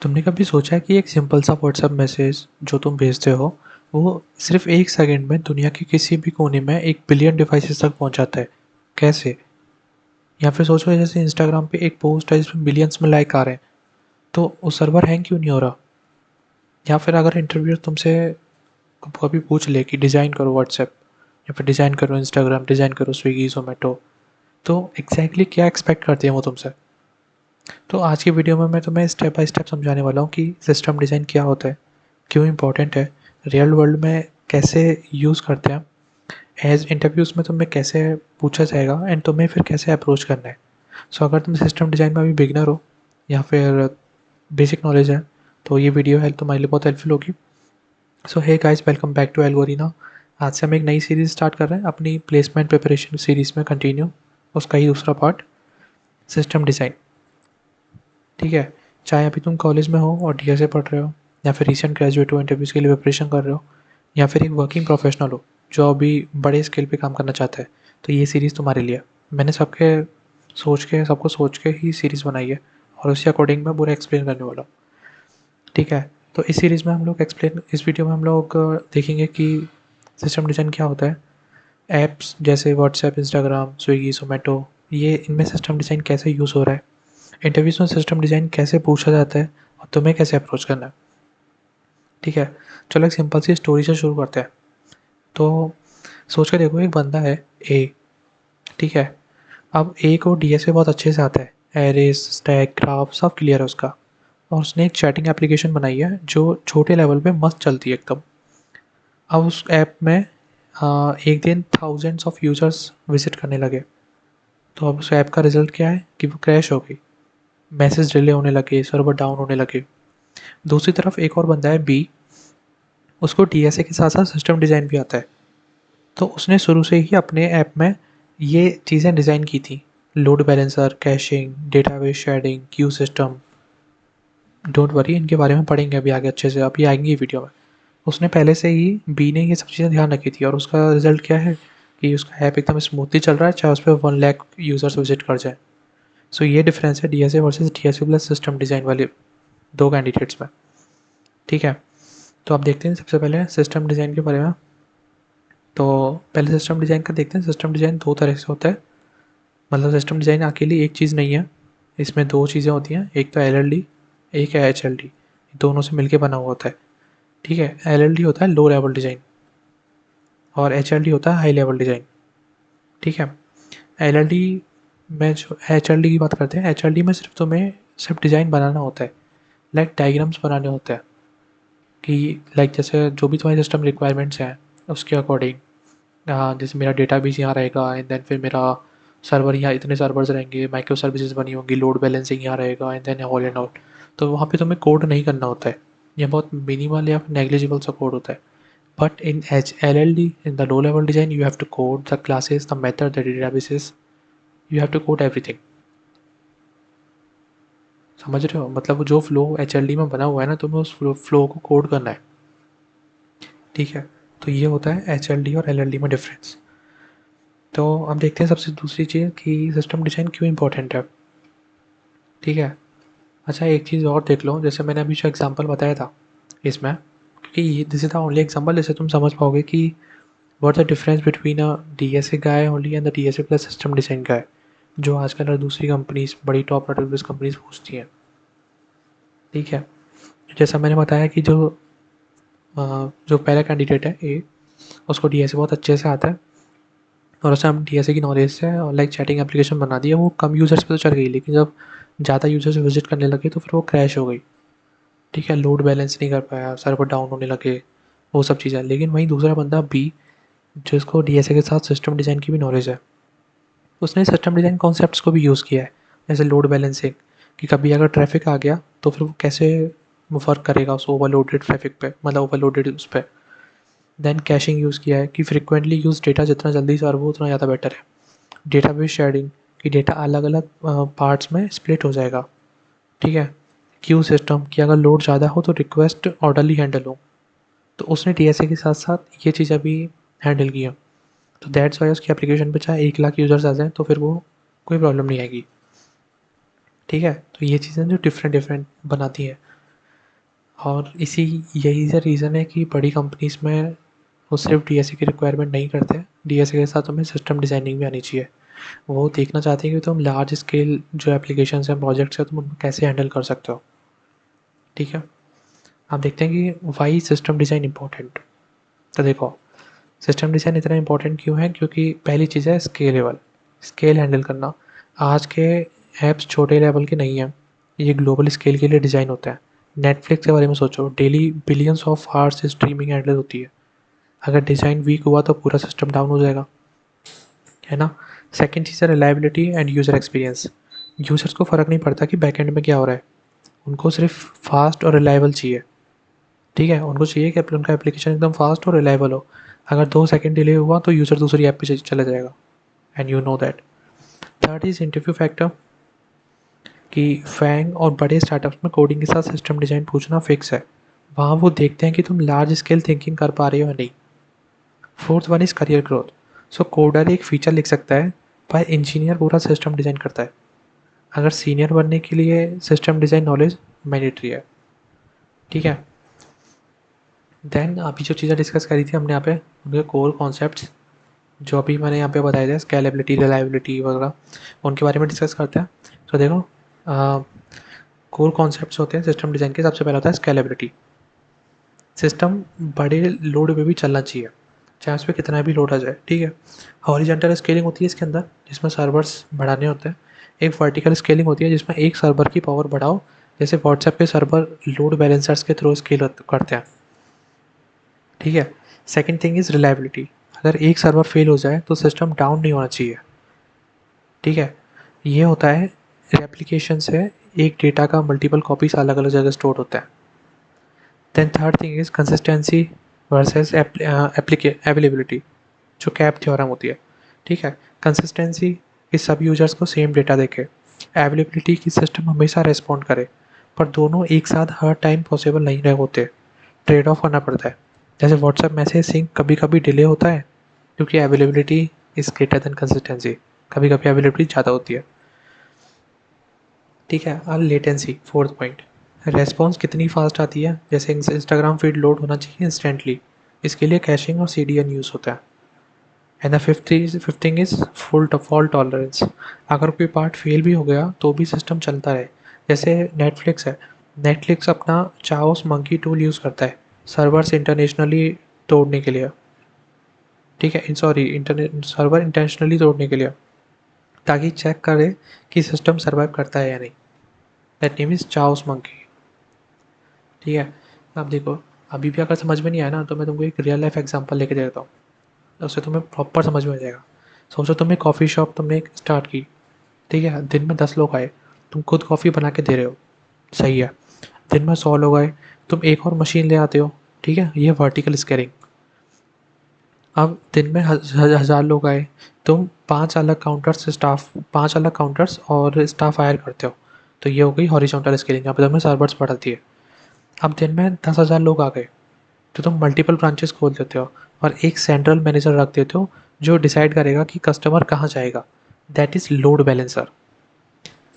तुमने कभी सोचा है कि एक सिंपल सा व्हाट्सएप मैसेज जो तुम भेजते हो वो सिर्फ 1 सेकंड में दुनिया के किसी भी कोने में 1 बिलियन डिवाइसेस तक पहुंच जाता है? कैसे? या फिर सोचो जैसे इंस्टाग्राम पे एक पोस्ट है जिसमें मिलियंस में लाइक आ रहे हैं, तो वो सर्वर हैंग क्यों नहीं हो रहा? या फिर अगर इंटरव्यूअर तुमसे कभी पूछ ले कि डिज़ाइन करो व्हाट्सएप या फिर डिज़ाइन करो इंस्टाग्राम, डिज़ाइन करो स्विगी जोमेटो, तो एग्जैक्टली क्या एक्सपेक्ट करते हैं वो तुमसे? तो आज की वीडियो में मैं तुम्हें स्टेप बाय स्टेप समझाने वाला हूँ कि सिस्टम डिज़ाइन क्या होता है, क्यों इम्पोर्टेंट है, रियल वर्ल्ड में कैसे यूज़ करते हैं, एज इंटरव्यूज़ में तुम्हें कैसे पूछा जाएगा एंड तुम्हें फिर कैसे अप्रोच करना है। सो अगर तुम सिस्टम डिज़ाइन में अभी बिगनर हो या फिर बेसिक नॉलेज है, तो ये वीडियो है तुम्हारे लिए बहुत हेल्पफुल होगी। So hey guys, welcome back to Algorina. आज से हम एक नई सीरीज़ स्टार्ट कर रहे हैं अपनी प्लेसमेंट प्रिपरेशन सीरीज़ में कंटिन्यू, उसका ही दूसरा पार्ट, सिस्टम डिज़ाइन। ठीक है, चाहे अभी तुम कॉलेज में हो और डीएसए पढ़ रहे हो, या फिर रिसेंट ग्रेजुएट हो, इंटरव्यूज़ के लिए प्रिपरेशन कर रहे हो, या फिर एक वर्किंग प्रोफेशनल हो जो अभी बड़े स्केल पे काम करना चाहता है, तो ये सीरीज़ तुम्हारे लिए। मैंने सबको सोच के ही सीरीज़ बनाई है और उसी अकॉर्डिंग मैं पूरा एक्सप्लेन करने वाला हूँ। ठीक है, तो इस वीडियो में हम लोग देखेंगे कि सिस्टम डिज़ाइन क्या होता है, ऐप्स जैसे व्हाट्सएप, इंस्टाग्राम, स्विगी, ज़ोमैटो, ये इनमें सिस्टम डिज़ाइन कैसे यूज़ हो रहा है, इंटरव्यूज़ में सिस्टम डिज़ाइन कैसे पूछा जाता है और तुम्हें कैसे अप्रोच करना है। ठीक है, चलो एक सिंपल सी स्टोरी से शुरू करते हैं। तो सोच के देखो, एक बंदा है ए। ठीक है, अब ए को डीएसए बहुत अच्छे से आता है, एरेस, स्टैक, ग्राफ सब क्लियर है उसका, और उसने एक चैटिंग एप्लीकेशन बनाई है जो छोटे लेवल पे मस्त चलती है एकदम। अब उस ऐप में एक दिन थाउजेंड्स ऑफ यूज़र्स विजिट करने लगे, तो अब उस ऐप का रिजल्ट क्या है कि वो क्रैश हो गई, मैसेज डिले होने लगे, सर्वर डाउन होने लगे। दूसरी तरफ एक और बंदा है बी, उसको डीएसए के साथ साथ सिस्टम डिज़ाइन भी आता है, तो उसने शुरू से ही अपने ऐप में ये चीज़ें डिज़ाइन की थी, load balancer, caching, database sharing, Q system. Don't worry, इनके बारे में पढ़ेंगे अभी आगे अच्छे से, अभी आएंगी वीडियो में। उसने पहले से ही, बी ने ये सब चीज़ें ध्यान रखी थी, और उसका रिजल्ट क्या है कि उसका ऐप एकदम स्मूथली चल रहा है, चाहे उस पर 1 लाख यूज़र्स विजिट कर जाए। सो ये डिफरेंस है DSA versus DSA plus system design वाले दो कैंडिडेट्स में। ठीक है, तो आप देखते हैं सबसे पहले सिस्टम डिज़ाइन के बारे में। तो पहले सिस्टम डिज़ाइन का देखते हैं। सिस्टम डिज़ाइन दो तरह से होता है, मतलब सिस्टम डिज़ाइन अकेली एक चीज़ नहीं है, इसमें दो चीज़ें होती हैं, एक तो एलएलडी, एक है एचएलडी, दोनों से मिलके बना हुआ होता है। ठीक है, एलएलडी होता है लो लेवल डिज़ाइन और एचएलडी होता है हाई लेवल डिज़ाइन। ठीक है, एलएलडी में जो एचएलडी की बात करते हैं, एचएलडी में सिर्फ डिज़ाइन बनाना होता है, लाइक डायग्राम्स बनाने होते हैं कि लाइक जैसे जो भी तुम्हारी सिस्टम रिक्वायरमेंट्स हैं उसके अकॉर्डिंग, जैसे मेरा डेटाबेस यहाँ रहेगा एंड देन फिर मेरा सर्वर, यहाँ इतने सर्वर्स रहेंगे, माइक्रो सर्विसेज बनी होंगी, लोड बैलेंसिंग यहाँ रहेगा and then all and all. तो वहाँ पे तुम्हें कोड नहीं करना होता है, ये बहुत मिनिमल या नेग्लिजिबल सा कोड होता है। But in H L L D, in the low level design, you have to code the classes, the method, the databases, you have to code everything. समझ रहे हो? मतलब जो फ्लो एच एल डी में बना हुआ है ना, तुम्हें उस फ्लो को कोड करना है। ठीक है, तो ये होता है एच एल डी और एल एल डी में डिफरेंस। तो अब देखते हैं सबसे दूसरी चीज़ कि सिस्टम डिज़ाइन क्यों इम्पोर्टेंट है। ठीक है, अच्छा एक चीज़ और देख लो, जैसे मैंने अभी जो एग्जांपल बताया था इसमें, क्योंकि ये this is the only example जिससे तुम समझ पाओगे कि what the difference between a DSA guy only and the DSA plus system design guy, जो आजकल दूसरी कंपनीज, बड़ी टॉप डेटाबेस कंपनीज पूछती हैं। ठीक है, जैसा मैंने बताया कि जो पहला कैंडिडेट है ए, उसको डीएसए बहुत अच्छे से आता है, और उसे हम डीएसए की नॉलेज से और लाइक चैटिंग एप्लीकेशन बना दिया, वो कम यूज़र्स पे तो चल गई, लेकिन जब ज़्यादा यूज़र्स विजिट करने लगे तो फिर वो क्रैश हो गई। ठीक है, लोड बैलेंस नहीं कर पाया, सर्वर डाउन होने लगे, वो सब चीज़ें। लेकिन वहीं दूसरा बंदा बी, जिसको डीएसए के साथ सिस्टम डिज़ाइन की भी नॉलेज है, उसने सिस्टम डिज़ाइन कॉन्सेप्ट्स को भी यूज़ किया है, जैसे लोड बैलेंसिंग, कि कभी अगर ट्रैफिक आ गया तो फिर वो कैसे वर्क करेगा उस ओवरलोडेड ट्रैफिक पे, मतलब ओवरलोडेड उस पर। देन कैशिंग यूज़ किया है कि फ्रिक्वेंटली यूज डेटा जितना जल्दी सर्व हो उतना ज़्यादा बेटर है। डेटाबेस शेयरिंग, कि डेटा अलग अलग पार्ट्स में स्प्लिट हो जाएगा। ठीक है, क्यू सिस्टम, कि अगर लोड ज़्यादा हो तो रिक्वेस्ट ऑर्डरली हैंडल हो, तो उसने टीएसए के साथ साथ ये चीज़ अभी हैंडल की है। तो दैट्स वाई उसकी एप्लीकेशन पे चाहे 1 लाख यूज़र्स आ जाएँ तो फिर वो कोई प्रॉब्लम नहीं आएगी। ठीक है, तो ये चीज़ें जो डिफरेंट डिफरेंट बनाती हैं। और यही सा रीज़न है कि बड़ी कंपनीज़ में वो सिर्फ डीएसए की रिक्वायरमेंट नहीं करते, डीएसए के साथ तुम्हें सिस्टम डिज़ाइनिंग भी आनी चाहिए। वो देखना चाहते हैं कि तुम लार्ज स्केल जो एप्लीकेशंस हैं, प्रोजेक्ट्स हैं, तुम उनको कैसे हैंडल कर सकते हो। ठीक है, आप देखते हैं कि वाई सिस्टम डिज़ाइन इंपॉर्टेंट। तो देखो, सिस्टम डिज़ाइन इतना इंपॉर्टेंट क्यों है, क्योंकि पहली चीज़ है स्केलेबल, स्केल हैंडल करना। आज के ऐप्स छोटे लेवल के नहीं हैं, ये ग्लोबल स्केल के लिए डिज़ाइन होता है। नेटफ्लिक्स के बारे में सोचो, daily billions of hours streaming handle होती है। अगर डिज़ाइन वीक हुआ तो पूरा सिस्टम डाउन हो जाएगा, है ना। सेकंड चीज़ है reliability end user experience. Users को फ़र्क नहीं पड़ता कि बैकएंड में क्या हो रहा है, उनको सिर्फ फास्ट और रिलायबल चाहिए। ठीक है, उनको चाहिए कि उनका एप्लीकेशन एकदम फास्ट और रिलायबल हो। अगर 2 सेकंड डिले हुआ तो यूज़र दूसरी ऐप पे चला जाएगा, and you know that. Third is interview factor, कि फैंग और बड़े स्टार्टअप्स में कोडिंग के साथ सिस्टम डिज़ाइन पूछना फिक्स है। वहाँ वो देखते हैं कि तुम लार्ज स्केल थिंकिंग कर पा रहे हो या नहीं। Fourth one is career growth. So coder एक फीचर लिख सकता है, पर इंजीनियर पूरा सिस्टम डिज़ाइन करता है। अगर सीनियर बनने के लिए सिस्टम डिज़ाइन नॉलेज मैंडेटरी है। ठीक है, देन अभी जो चीज़ें डिस्कस करी थी हमने यहाँ पे, उनके कोर कॉन्सेप्ट्स जो अभी मैंने यहाँ पे बताए थे, स्केलेबिलिटी, रिलायबिलिटी वगैरह, उनके बारे में डिस्कस करते हैं। तो देखो, कोर कॉन्सेप्ट्स होते हैं सिस्टम डिज़ाइन के। सबसे पहला होता है स्केलेबिलिटी। सिस्टम बड़े लोड पे भी चलना चाहिए, चाहे उस पर कितना भी लोड आ जाए। ठीक है, हॉरिजॉन्टल स्केलिंग होती है इसके अंदर, जिसमें सर्वर्स बढ़ाने होते हैं। एक वर्टिकल स्केलिंग होती है जिसमें एक सर्वर की पावर बढ़ाओ, जैसे व्हाट्सएप के सर्वर लोड बैलेंसर्स के थ्रू स्केल करते हैं। ठीक है, सेकंड थिंग इज़ रिलायबिलिटी। अगर एक सर्वर फेल हो जाए तो सिस्टम डाउन नहीं होना चाहिए। ठीक है, ये होता है रेप्लिकेशन से एक डेटा का मल्टीपल कॉपीज अलग अलग जगह स्टोर होता है। Then third thing is consistency versus availability, जो कैप थ्योरम होती है। ठीक है, कंसिस्टेंसी कि सब यूजर्स को सेम डेटा देखे, अवेलेबिलिटी की सिस्टम हमेशा रेस्पॉन्ड करे। पर दोनों एक साथ हर टाइम पॉसिबल नहीं रहे होते, ट्रेड ऑफ करना पड़ता है। जैसे व्हाट्सएप मैसेज सिंक कभी कभी डिले होता है क्योंकि availability is greater than consistency, कभी कभी अवेलेबिलिटी ज़्यादा होती है। ठीक है, और लेटेंसी, फोर्थ पॉइंट, रेस्पॉन्स कितनी फास्ट आती है। जैसे इंस्टाग्राम फीड लोड होना चाहिए इंस्टेंटली, इसके लिए कैशिंग और सीडीएन यूज़ होता है। And the fifth thing is fault tolerance. अगर कोई पार्ट फेल भी हो गया तो भी सिस्टम चलता रहे। जैसे नेटफ्लिक्स है, नेटफ्लिक्स अपना चाओस मंकी टूल यूज़ करता है सर्वर्स इंटरनेशनली तोड़ने के लिए। ठीक है, सॉरी, इंटरनेट सर्वर इंटेंशनली तोड़ने के लिए, ताकि चेक करे कि सिस्टम सर्वाइव करता है या नहीं। That name is chaos monkey. ठीक है, अब देखो, अभी भी अगर समझ में नहीं आया ना तो मैं तुमको एक रियल लाइफ एग्जांपल लेके देता हूँ, उससे तुम्हें प्रॉपर समझ में आ जाएगा। सोचो तुमने कॉफ़ी शॉप तुमने स्टार्ट की। ठीक है, दिन में 10 लोग आए, तुम खुद कॉफ़ी बना के दे रहे हो, सही है। दिन में 100 लोग आए, तुम एक और मशीन ले आते हो। ठीक है, ये वर्टिकल स्केलिंग। अब दिन में 1000 लोग आए, तुम 5 अलग काउंटर्स और स्टाफ हायर करते हो, तो ये हो गई हॉरिजॉन्टल स्केलिंग, यहाँ पे तुम्हें सर्वर्स बढ़ाती है। अब दिन में 10,000 लोग आ गए, तो तुम मल्टीपल ब्रांचेस खोल देते हो और एक सेंट्रल मैनेजर रख देते हो जो डिसाइड करेगा कि कस्टमर कहाँ जाएगा। That is load balancer.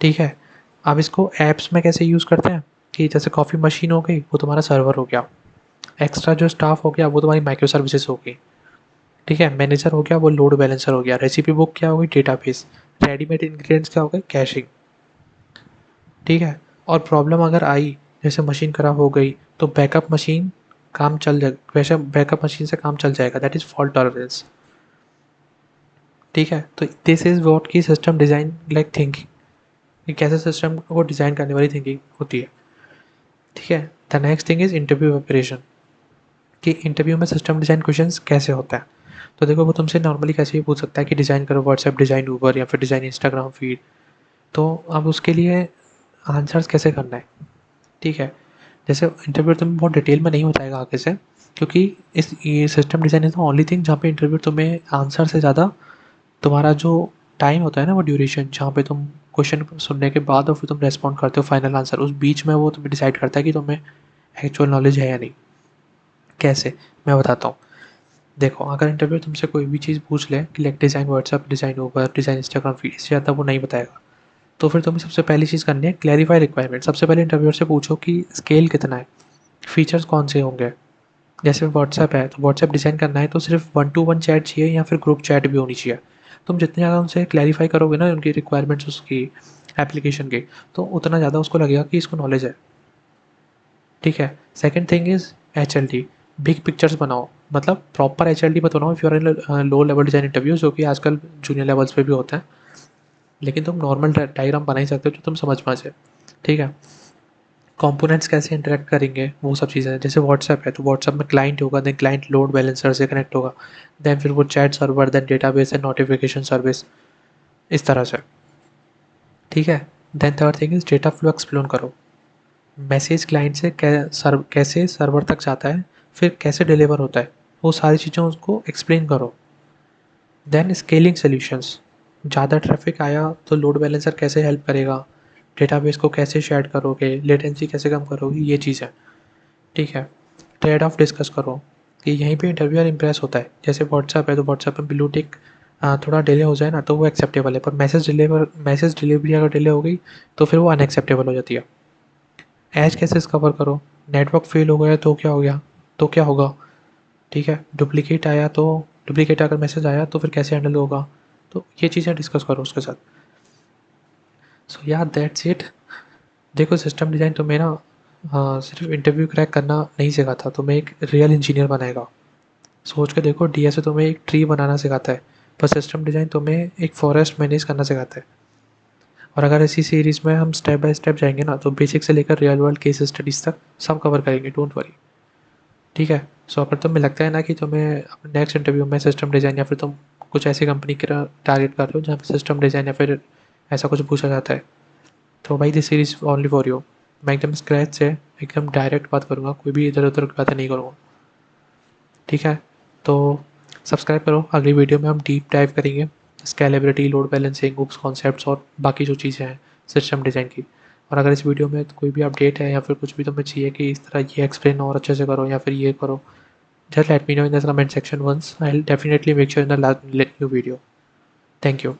ठीक है, अब इसको ऐप्स में कैसे यूज़ करते हैं, कि जैसे कॉफ़ी मशीन हो गई वो तुम्हारा सर्वर हो गया, एक्स्ट्रा जो स्टाफ हो गया वो तुम्हारी माइक्रो सर्विसेज हो गई। ठीक है, मैनेजर हो गया वो लोड बैलेंसर हो गया, रेसिपी बुक क्या हो गई, डेटाबेस, रेडीमेड इंग्रेडिएंट्स क्या हो गए, कैशिंग। ठीक है, और प्रॉब्लम अगर आई, जैसे मशीन ख़राब हो गई, तो बैकअप मशीन काम चल जाए, वैसे बैकअप मशीन से काम चल जाएगा। That is fault tolerance. ठीक है, तो दिस इज़ वॉट की सिस्टम डिज़ाइन लाइक थिंकिंग, कि कैसे सिस्टम को डिज़ाइन करने वाली थिंकिंग होती है। ठीक है, the next thing is interview preparation, कि इंटरव्यू में सिस्टम डिज़ाइन क्वेश्चंस कैसे होता है। तो देखो, वो तुमसे नॉर्मली कैसे भी पूछ सकता है कि डिज़ाइन करो व्हाट्सएप डिज़ाइन ऊबर या फिर डिज़ाइन इंस्टाग्राम फीड। तो अब उसके लिए आंसर्स कैसे करना है। ठीक है, जैसे इंटरव्यू तुम्हें बहुत डिटेल में नहीं बताएगा आगे से, क्योंकि ये system design is the only thing जहाँ पे इंटरव्यू तुम्हें आंसर से ज़्यादा तुम्हारा जो टाइम होता है ना, वो ड्यूरेशन, जहाँ पे तुम क्वेश्चन सुनने के बाद और फिर तुम रेस्पॉन्ड करते हो फाइनल आंसर, उस बीच में वो तुम्हें डिसाइड करता है कि तुम्हें एक्चुअल नॉलेज है या नहीं। कैसे, मैं बताता हूँ। देखो, अगर इंटरव्यू तुमसे कोई भी चीज़ पूछ ले कि like design WhatsApp design Uber design Instagram feed, इससे ज़्यादा वो नहीं बताएगा। तो फिर तुम्हें सबसे पहली चीज़ करनी है क्लैरिफाई रिक्वायरमेंट। सबसे पहले इंटरव्यूअर से पूछो कि स्केल कितना है, फीचर्स कौन से होंगे। जैसे व्हाट्सएप है, तो व्हाट्सएप डिज़ाइन करना है तो सिर्फ 1-to-1 चैट चाहिए या फिर ग्रुप चैट भी होनी चाहिए। तुम जितने ज़्यादा उनसे क्लैरिफाई करोगे ना उनकी रिक्वायरमेंट्स उसकी एप्लीकेशन की, तो उतना ज़्यादा उसको लगेगा कि इसको नॉलेज है। ठीक है। Second thing is HLD, big pictures बनाओ, मतलब प्रॉपर एचएलडी मत बनाओ if you are in low level design interview, जो कि आजकल जूनियर लेवल्स पे भी होते हैं। लेकिन तुम नॉर्मल डायग्राम बना ही सकते हो जो तुम समझ में आ जाए। ठीक है। कंपोनेंट्स कैसे इंटरेक्ट करेंगे वो सब चीज़ें, जैसे व्हाट्सएप है तो व्हाट्सएप में क्लाइंट होगा, देन क्लाइंट लोड बैलेंसर से कनेक्ट होगा, देन फिर वो chat server, then database and notification service, इस तरह से। ठीक है। Then third thing is data flow explore करो, मैसेज क्लाइंट से कैसे सर्वर तक जाता है, फिर कैसे डिलीवर होता है, वो सारी चीज़ें उसको एक्सप्लेन करो। देन स्केलिंग सॉल्यूशंस, ज़्यादा ट्रैफिक आया तो लोड बैलेंसर कैसे हेल्प करेगा, डेटाबेस को कैसे शेयर करोगे, लेटेंसी कैसे कम करोगे, ये चीज़ें। ठीक है। ट्रेड ऑफ डिस्कस करो कि यहीं पे इंटरव्यूअर इम्प्रेस होता है। जैसे व्हाट्सएप है तो व्हाट्सएप में ब्लू टिक थोड़ा डिले हो जाए ना तो वो एक्सेप्टेबल है, पर मैसेज डिलीवरी अगर डिले हो गई तो फिर वो अनएक्सेप्टेबल हो जाती है। एज केसेस कवर करो, नेटवर्क फेल हो गया तो क्या हो गया, तो क्या होगा। ठीक है। डुप्लीकेट अगर मैसेज आया तो फिर कैसे हैंडल होगा, तो ये चीज़ें डिस्कस करो उसके साथ। सो या दैट्स इट। देखो सिस्टम डिज़ाइन तुम्हें ना सिर्फ इंटरव्यू क्रैक करना नहीं सिखाता, तुम्हें एक रियल इंजीनियर बनाएगा। सोच के देखो, डीएसए तुम्हें एक ट्री बनाना सिखाता है, पर सिस्टम डिज़ाइन तुम्हें एक फॉरेस्ट मैनेज करना सिखाता है। और अगर इसी सीरीज़ में हम स्टेप बाय स्टेप जाएंगे ना तो बेसिक से लेकर रियल वर्ल्ड केस स्टडीज़ तक सब कवर करेंगे, डोंट वरी। ठीक है। सो अगर तुम्हें लगता है ना कि तुम्हें नेक्स्ट इंटरव्यू में सिस्टम डिज़ाइन, या फिर तुम कुछ ऐसी कंपनी की टारगेट कर रहे हो जहाँ पे सिस्टम डिज़ाइन या फिर ऐसा कुछ पूछा जाता है, तो भाई this series only for you. मैं एकदम स्क्रैच से एकदम डायरेक्ट बात करूँगा, कोई भी इधर उधर की बातें नहीं करूँगा। ठीक है। तो सब्सक्राइब करो, अगली वीडियो में हम डीप डाइव करेंगे स्केलेबिलिटी, लोड बैलेंसिंग, उप्स कॉन्सेप्ट्स और बाकी जो चीज़ें हैं सिस्टम डिज़ाइन की। और अगर इस वीडियो में कोई भी अपडेट है या फिर कुछ भी तुम्हें चाहिए कि इस तरह ये एक्सप्लेन और अच्छे से करो या फिर ये करो, just let me know in the comment section once. I'll definitely make sure in the next new video. Thank you.